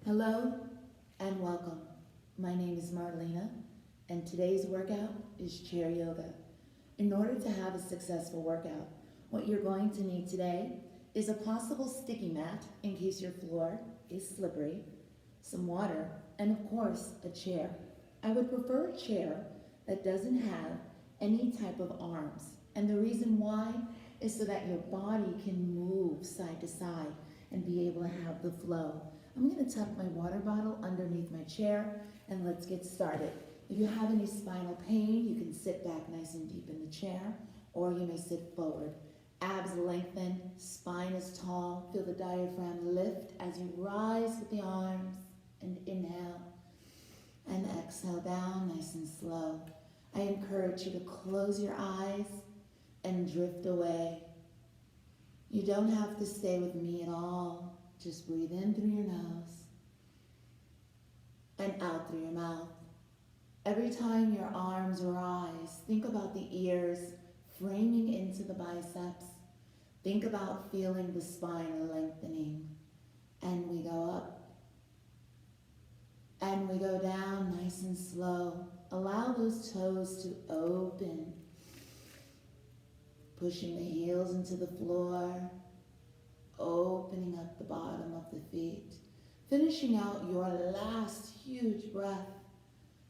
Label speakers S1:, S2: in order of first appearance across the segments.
S1: Hello and welcome. My name is Marlena and today's workout is chair yoga. In order to have a successful workout, what you're going to need today is a possible sticky mat in case your floor is slippery, some water, and of course a chair. I would prefer a chair that doesn't have any type of arms, and the reason why is so that your body can move side to side and be able to have the flow. I'm going to tuck my water bottle underneath my chair and let's get started. If you have any spinal pain, you can sit back nice and deep in the chair, or you may sit forward. Abs lengthen, spine is tall, feel the diaphragm lift as you rise with the arms, and inhale and exhale down nice and slow. I encourage you to close your eyes and drift away. You don't have to stay with me at all. Just breathe in through your nose and out through your mouth. Every time your arms rise, think about the ears framing into the biceps. Think about feeling the spine lengthening. And we go up. And we go down nice and slow. Allow those toes to open. Pushing the heels into the floor. Opening up the bottom of the feet. Finishing out your last huge breath.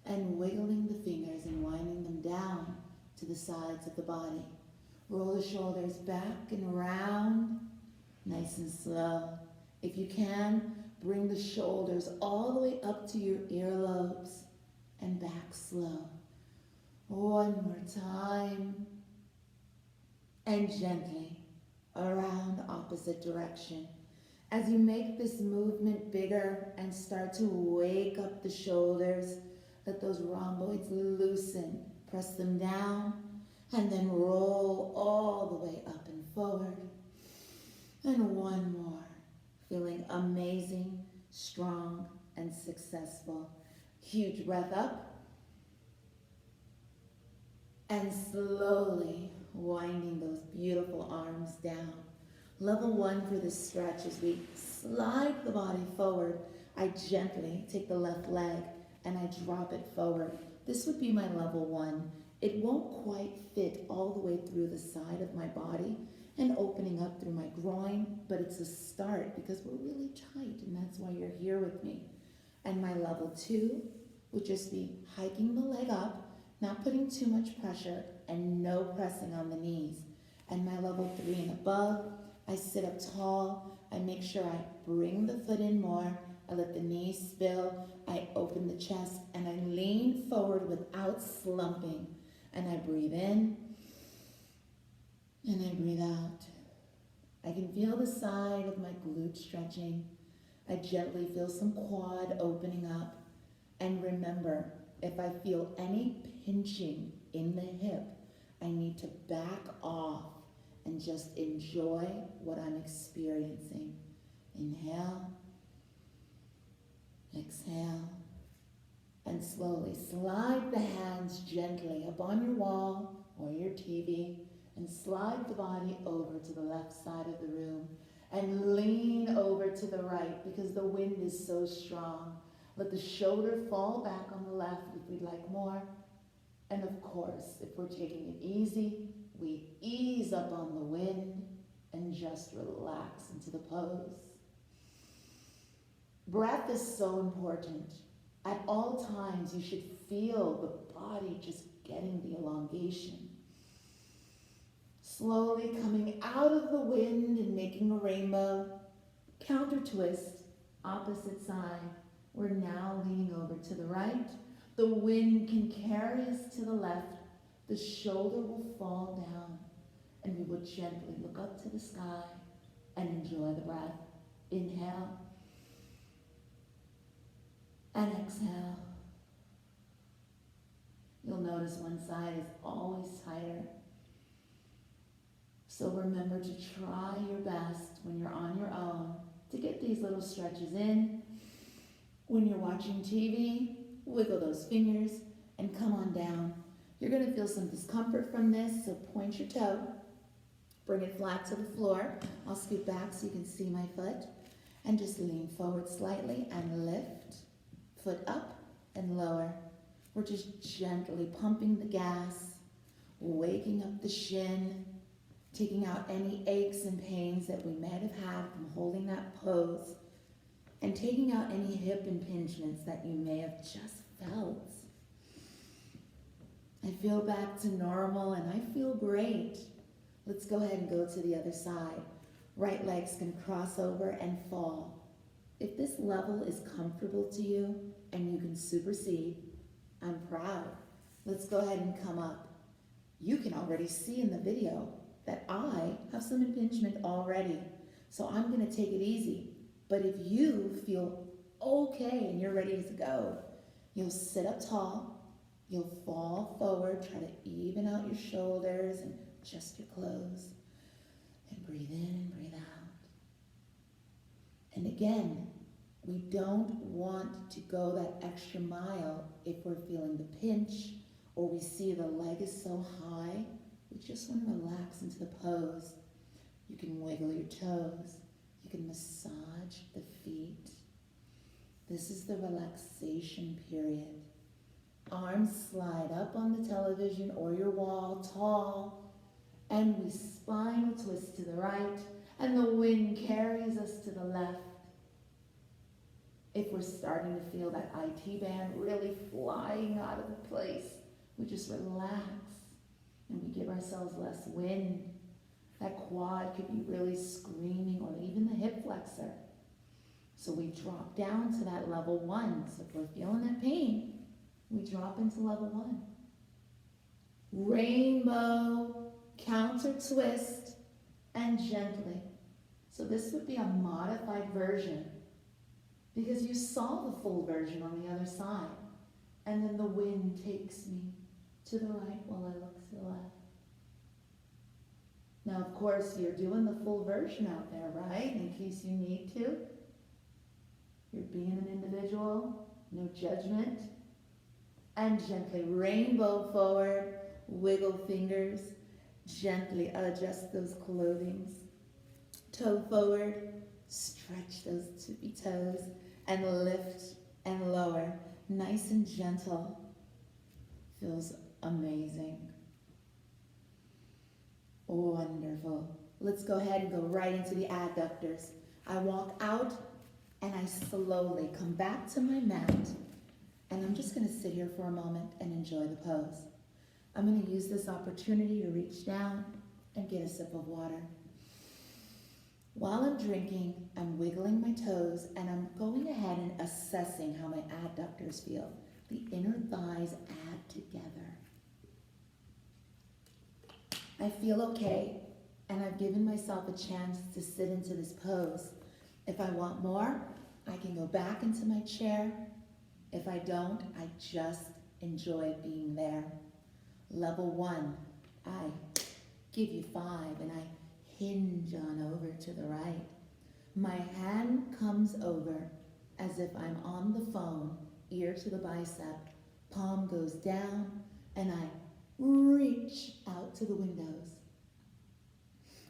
S1: And wiggling the fingers and winding them down to the sides of the body. Roll the shoulders back and around. Nice and slow. If you can, bring the shoulders all the way up to your earlobes. And back slow. One more time. And gently around opposite direction. As you make this movement bigger and start to wake up the shoulders, let those rhomboids loosen. Press them down and then roll all the way up and forward. And one more. Feeling amazing, strong, and successful. Huge breath up. And slowly winding those beautiful arms down. Level one for this stretch as we slide the body forward. I gently take the left leg and I drop it forward. This would be my level one. It won't quite fit all the way through the side of my body and opening up through my groin, but it's a start because we're really tight and that's why you're here with me. And my level two would just be hiking the leg up, not putting too much pressure and no pressing on the knees. And my level three and above, I sit up tall. I make sure I bring the foot in more. I let the knees spill. I open the chest and I lean forward without slumping. And I breathe in and I breathe out. I can feel the side of my glute stretching. I gently feel some quad opening up. And remember, if I feel any pinching in the hip, I need to back off and just enjoy what I'm experiencing. Inhale, exhale, and slowly slide the hands gently up on your wall or your TV and slide the body over to the left side of the room and lean over to the right because the wind is so strong. Let the shoulder fall back on the left if we'd like more. And of course, if we're taking it easy, we ease up on the wind and just relax into the pose. Breath is so important. At all times, you should feel the body just getting the elongation. Slowly coming out of the wind and making a rainbow. Counter twist, opposite side. We're now leaning over to the right. The wind can carry us to the left. The shoulder will fall down. And we will gently look up to the sky and enjoy the breath. Inhale. And exhale. You'll notice one side is always tighter. So remember to try your best when you're on your own to get these little stretches in. When you're watching TV, wiggle those fingers and come on down. You're going to feel some discomfort from this, so point your toe. Bring it flat to the floor. I'll scoot back so you can see my foot. And just lean forward slightly and lift. Foot up and lower. We're just gently pumping the gas, waking up the shin, taking out any aches and pains that we might have had from holding that pose, and taking out any hip impingements that you may have just felt. I feel back to normal and I feel great. Let's go ahead and go to the other side. Right leg's gonna cross over and fall. If this level is comfortable to you and you can supersede, I'm proud. Let's go ahead and come up. You can already see in the video that I have some impingement already, so I'm gonna take it easy. But if you feel okay and you're ready to go, you'll sit up tall, you'll fall forward, try to even out your shoulders and adjust your clothes, and breathe in and breathe out. And again, we don't want to go that extra mile if we're feeling the pinch or we see the leg is so high. We just want to relax into the pose. You can wiggle your toes. You can massage the feet. This is the relaxation period. Arms slide up on the television or your wall tall, and we spinal twist to the right, and the wind carries us to the left. If we're starting to feel that IT band really flying out of the place, we just relax and we give ourselves less wind. That quad could be really screaming, or even the hip flexor. So we drop down to that level 1. So if we're feeling that pain, we drop into level 1. Rainbow, counter twist, and gently. So this would be a modified version, because you saw the full version on the other side. And then the wind takes me to the right while I look to the left. Now, of course, you're doing the full version out there, right? In case you need to. You're being an individual, no judgment. And gently rainbow forward, wiggle fingers, gently adjust those clothings. Toe forward, stretch those tippy toes, and lift and lower. Nice and gentle. Feels amazing. Wonderful. Let's go ahead and go right into the adductors. I walk out and I slowly come back to my mat, and I'm just gonna sit here for a moment and enjoy the pose. I'm gonna use this opportunity to reach down and get a sip of water. While I'm drinking, I'm wiggling my toes and I'm going ahead and assessing how my adductors feel. The inner thighs add together. I feel okay, and I've given myself a chance to sit into this pose. If I want more, I can go back into my chair. If I don't, I just enjoy being there. Level 1, I give you 5, and I hinge on over to the right. My hand comes over as if I'm on the phone, ear to the bicep, palm goes down, and I reach out to the windows.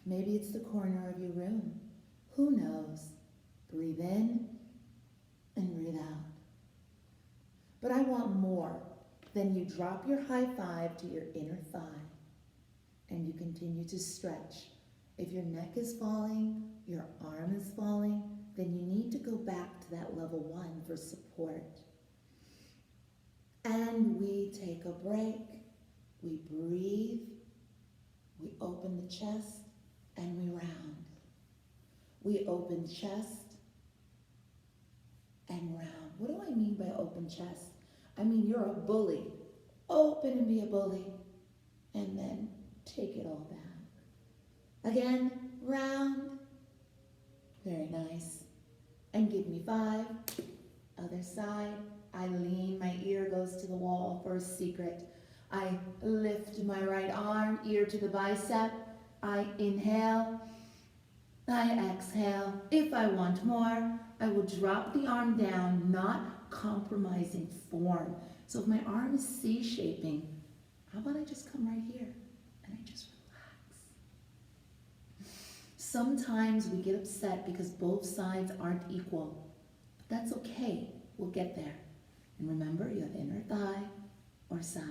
S1: Maybe it's the corner of your room. Who knows? Breathe in and breathe out. But I want more than you drop your high five to your inner thigh and you continue to stretch. If your neck is falling, your arm is falling, then you need to go back to that level 1 for support. And we take a break. We breathe, we open the chest, and we round. We open chest and round. What do I mean by open chest? I mean you're a bully. Open and be a bully, and then take it all back. Again, round. Very nice. And give me 5. Other side. I lean, my ear goes to the wall for a secret. I lift my right arm, ear to the bicep. I inhale. I exhale. If I want more, I will drop the arm down, not compromising form. So if my arm is C-shaping, how about I just come right here and I just relax. Sometimes we get upset because both sides aren't equal. But that's okay. We'll get there. And remember, you have inner thigh or side.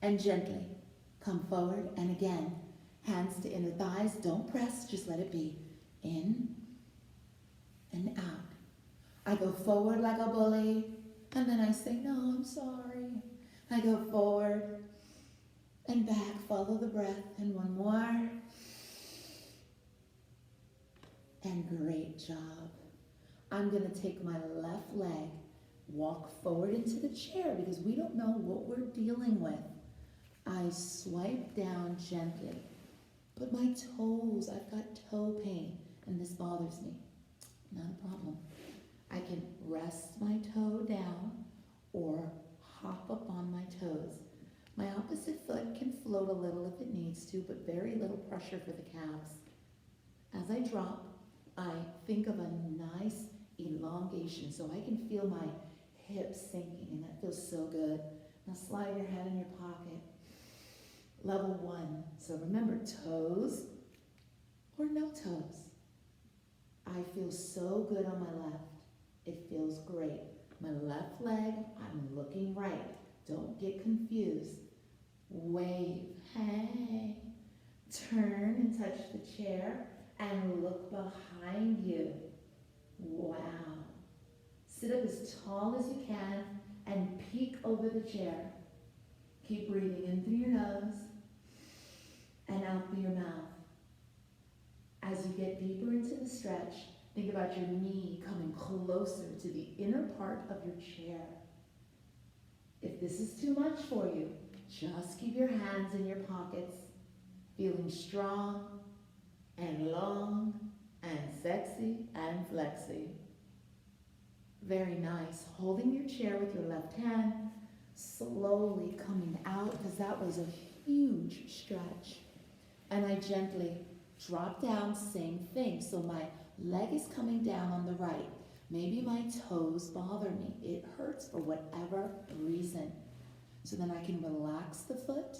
S1: And gently come forward. And again, hands to inner thighs. Don't press, just let it be. In and out. I go forward like a bully, and then I say, no, I'm sorry. I go forward and back, follow the breath, and one more. And great job. I'm gonna take my left leg, walk forward into the chair because we don't know what we're dealing with. I swipe down gently, but my toes, I've got toe pain, and this bothers me. Not a problem. I can rest my toe down or hop up on my toes. My opposite foot can float a little if it needs to, but very little pressure for the calves. As I drop, I think of a nice elongation so I can feel my hips sinking, and that feels so good. Now slide your head in your pocket. Level 1. So remember, toes or no toes. I feel so good on my left. It feels great. My left leg, I'm looking right. Don't get confused. Wave, hey. Turn and touch the chair and look behind you. Wow. Sit up as tall as you can and peek over the chair. Keep breathing in through your nose and out through your mouth. As you get deeper into the stretch, think about your knee coming closer to the inner part of your chair. If this is too much for you, just keep your hands in your pockets, feeling strong and long and sexy and flexy. Very nice. Holding your chair with your left hand, slowly coming out because that was a huge stretch. And I gently drop down, same thing. So my leg is coming down on the right. Maybe my toes bother me. It hurts for whatever reason. So then I can relax the foot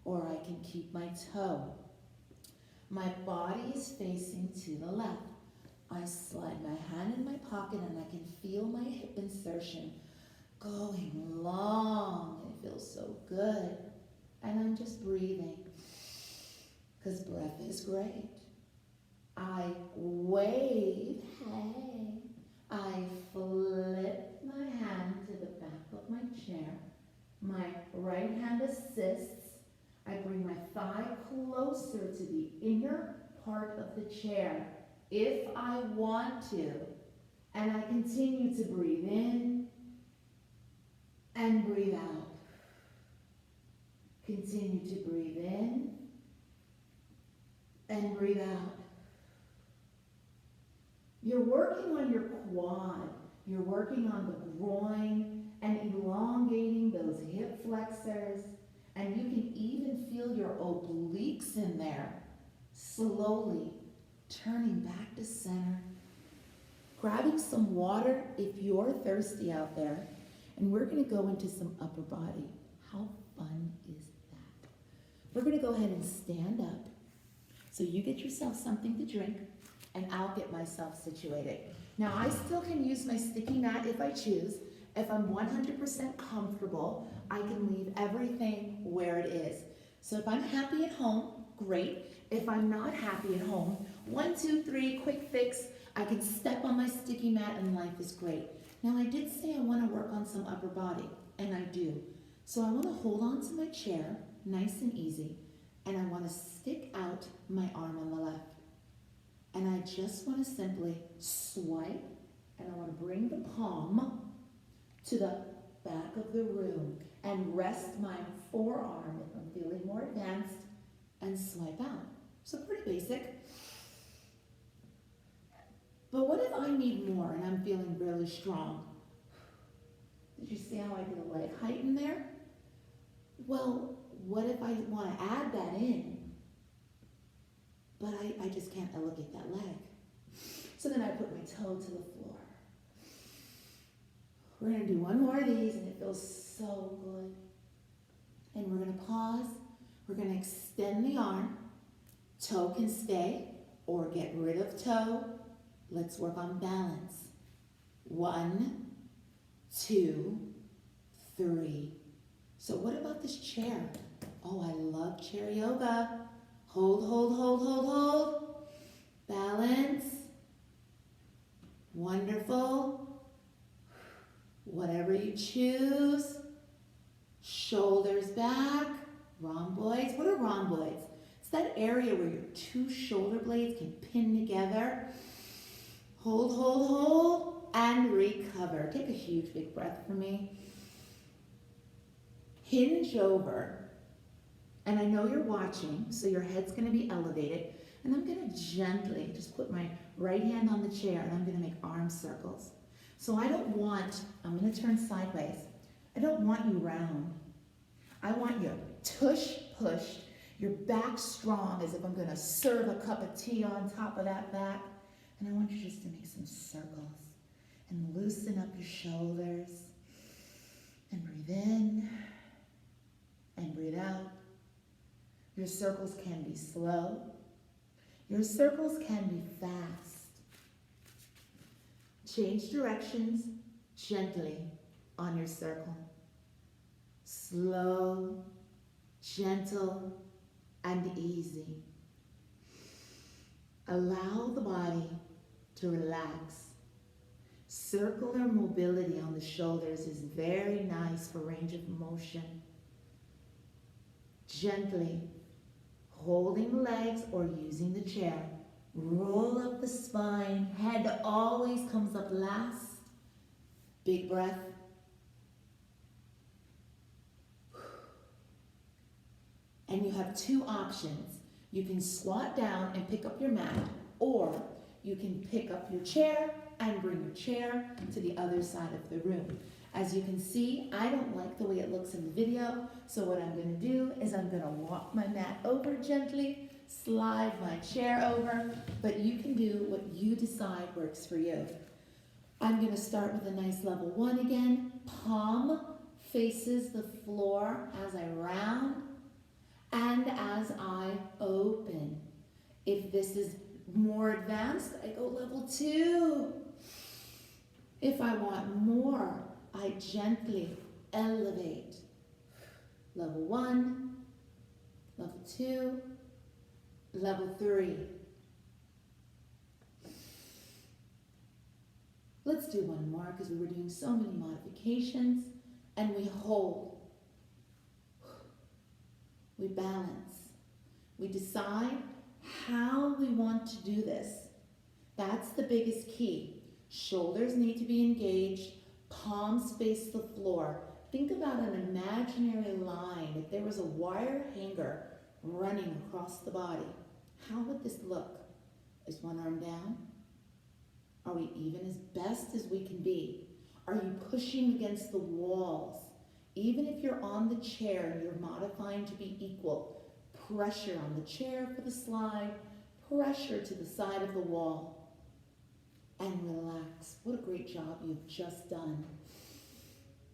S1: or I can keep my toe. My body is facing to the left. I slide my hand in my pocket and I can feel my hip insertion going long. It feels so good. And I'm just breathing because breath is great. I wave, hey. I flip my hand to the back of my chair. My right hand assists. I bring my thigh closer to the inner part of the chair if I want to. And I continue to breathe in and breathe out. Continue to breathe in and breathe out. You're working on your quad. You're working on the groin and elongating those hip flexors. And you can even feel your obliques in there. Slowly turning back to center. Grabbing some water if you're thirsty out there. And we're going to go into some upper body. How fun is that? We're going to go ahead and stand up. So you get yourself something to drink, and I'll get myself situated. Now, I still can use my sticky mat if I choose. If I'm 100% comfortable, I can leave everything where it is. So if I'm happy at home, great. If I'm not happy at home, 1, 2, 3, quick fix. I can step on my sticky mat and life is great. Now, I did say I want to work on some upper body, and I do. So I want to hold on to my chair, nice and easy, and I want to stick out my arm on the left. And I just want to simply swipe, and I want to bring the palm to the back of the room and rest my forearm if I'm feeling more advanced and swipe out. So pretty basic. But what if I need more and I'm feeling really strong? Did you see how I did a leg height in there? Well, what if I want to add that in, but I just can't elevate that leg? So then I put my toe to the floor. We're going to do one more of these, and it feels so good. And we're going to pause. We're going to extend the arm. Toe can stay or get rid of toe. Let's work on balance. 1, 2, 3. So what about this chair? Oh, I love chair yoga. Hold, hold, hold, hold, hold. Balance. Wonderful. Whatever you choose. Shoulders back. Rhomboids. What are rhomboids? It's that area where your two shoulder blades can pin together. Hold, hold, hold, and recover. Take a huge big breath for me. Hinge over. And I know you're watching, so your head's going to be elevated. And I'm going to gently just put my right hand on the chair and I'm going to make arm circles. So I'm going to turn sideways. I don't want you round. I want you tush pushed, your back strong as if I'm going to serve a cup of tea on top of that back. And I want you just to make some circles and loosen up your shoulders and breathe in and breathe out. Your circles can be slow. Your circles can be fast. Change directions gently on your circle. Slow, gentle, and easy. Allow the body to relax. Circular mobility on the shoulders is very nice for range of motion. Gently, holding the legs or using the chair. Roll up the spine. Head always comes up last. Big breath. And you have two options. You can squat down and pick up your mat, or you can pick up your chair and bring your chair to the other side of the room. As you can see, I don't like the way it looks in the video, so what I'm going to do is I'm going to walk my mat over gently, slide my chair over, but you can do what you decide works for you. I'm going to start with a nice level 1 again. Palm faces the floor as I round and as I open. If this is more advanced, I go level 2. If I want more, I gently elevate. Level 1, level 2, level 3. Let's do one more because we were doing so many modifications. And we hold. We balance. We decide how we want to do this. That's the biggest key. Shoulders need to be engaged. Palms face the floor. Think about an imaginary line. If there was a wire hanger running across the body, how would this look? Is one arm down? Are we even as best as we can be? Are you pushing against the walls? Even if you're on the chair and you're modifying to be equal, pressure on the chair for the slide, pressure to the side of the wall, and relax. What a great job you've just done.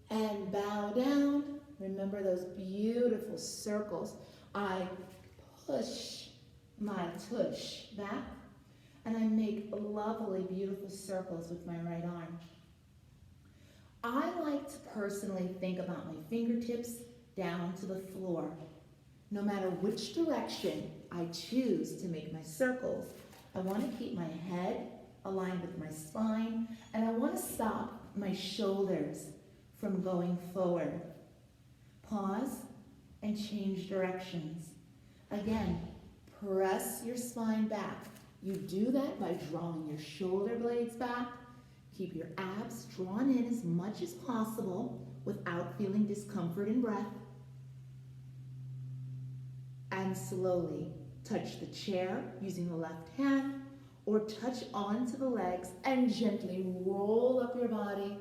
S1: And bow down. Remember those beautiful circles. I push my tush back, and I make lovely, beautiful circles with my right arm. I like to personally think about my fingertips down to the floor. No matter which direction I choose to make my circles, I want to keep my head aligned with my spine, and I want to stop my shoulders from going forward. Pause and change directions. Again, press your spine back. You do that by drawing your shoulder blades back. Keep your abs drawn in as much as possible without feeling discomfort in breath. And slowly touch the chair using the left hand, or touch onto the legs and gently roll up your body.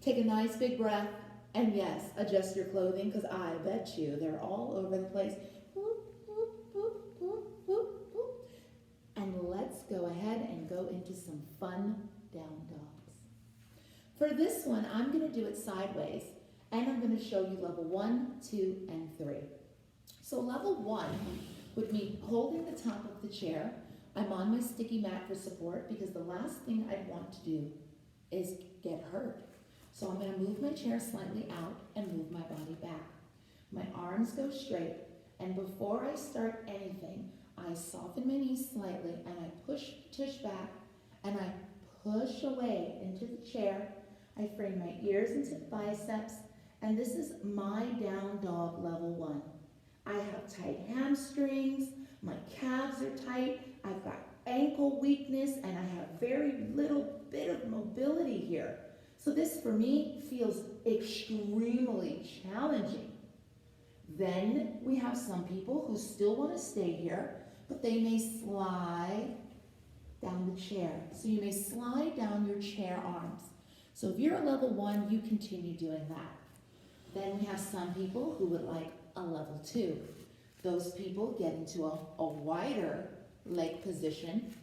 S1: Take a nice big breath, and yes, adjust your clothing because I bet you they're all over the place. And let's go ahead and go into some fun down dogs. For this one, I'm going to do it sideways, and I'm going to show you level 1, 2, and 3. So level 1, with me holding the top of the chair. I'm on my sticky mat for support because the last thing I want to do is get hurt. So I'm going to move my chair slightly out and move my body back. My arms go straight, and before I start anything, I soften my knees slightly and I tush back and I push away into the chair. I frame my ears into the biceps, and this is my down dog level 1. I have tight hamstrings, my calves are tight, I've got ankle weakness, and I have very little bit of mobility here. So this for me feels extremely challenging. Then we have some people who still want to stay here, but they may slide down the chair. So you may slide down your chair arms. So if you're a level 1, you continue doing that. Then we have some people who would like a level 2. Those people get into a wider leg position,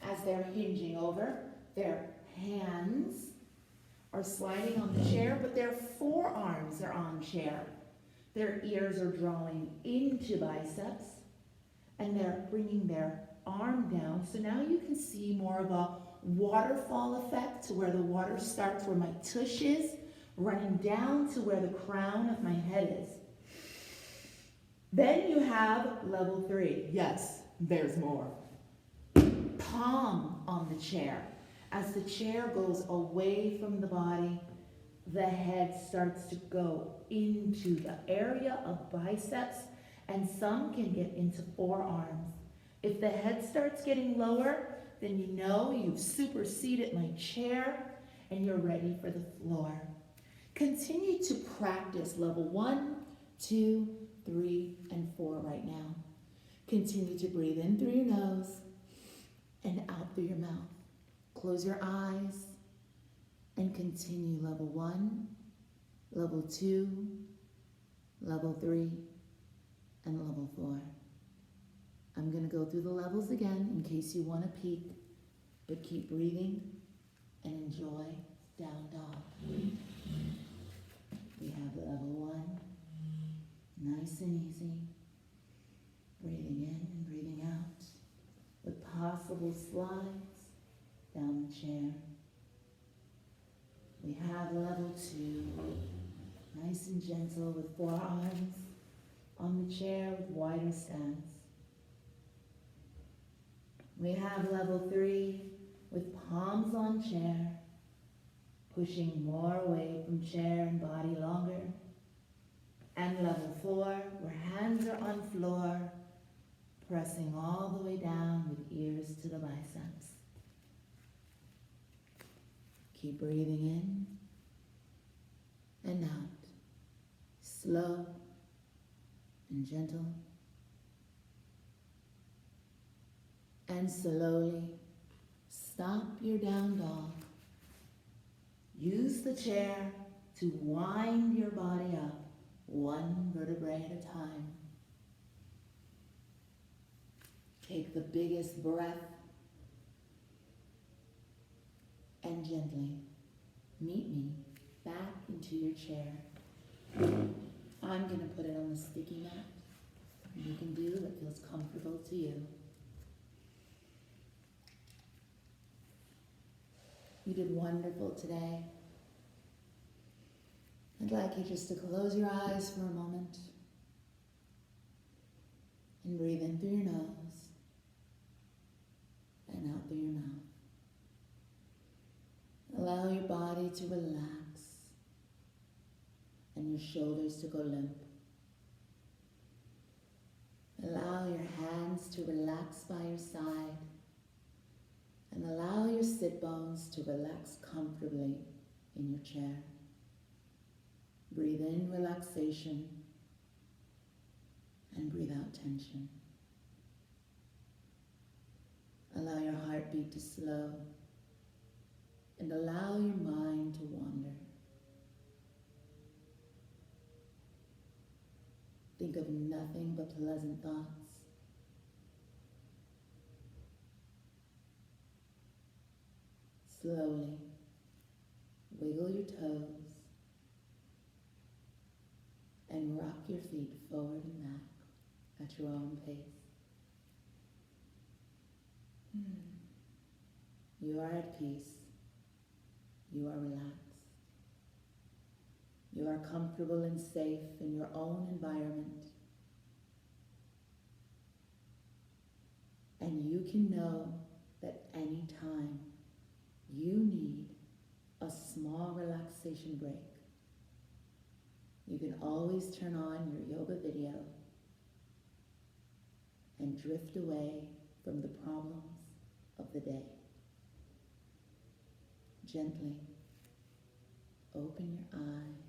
S1: as they're hinging over. Their hands are sliding on the chair, but their forearms are on chair. Their ears are drawing into biceps, and they're bringing their arm down. So now you can see more of a waterfall effect to where the water starts where my tush is, running down to where the crown of my head is. Then you have level 3. Yes, there's more. Palm on the chair. As the chair goes away from the body, the head starts to go into the area of biceps, and some can get into forearms. If the head starts getting lower, then you know you've superseded my chair and you're ready for the floor. Continue to practice level 1, 2, 3, and 4 right now. Continue to breathe in through your nose and out through your mouth. Close your eyes and continue level 1, level 2, level 3, and level 4. I'm going to go through the levels again in case you want to peek, but keep breathing and enjoy down dog. We have level 1, nice and easy, breathing in and breathing out, with possible slides down the chair. We have level 2, nice and gentle with forearms on the chair with wider stance. We have level 3 with palms on chair, pushing more away from chair and body longer. And level 4, where hands are on floor, pressing all the way down with ears to the biceps. Keep breathing in and out, slow and gentle. And slowly stop your down dog. Use the chair to wind your body up, one vertebrae at a time. Take the biggest breath and gently meet me back into your chair. I'm going to put it on the sticky mat. You can do what feels comfortable to you. You did wonderful today. I'd like you just to close your eyes for a moment and breathe in through your nose and out through your mouth. Allow your body to relax and your shoulders to go limp. Allow your hands to relax by your side and allow your sit bones to relax comfortably in your chair. Breathe in relaxation and breathe out tension. Allow your heartbeat to slow and allow your mind to wander. Think of nothing but pleasant thoughts. Slowly wiggle your toes and rock your feet forward and back at your own pace. You are at peace. You are relaxed. You are comfortable and safe in your own environment. And you can know that any time you need a small relaxation break, you can always turn on your yoga video and drift away from the problems of the day. Gently open your eyes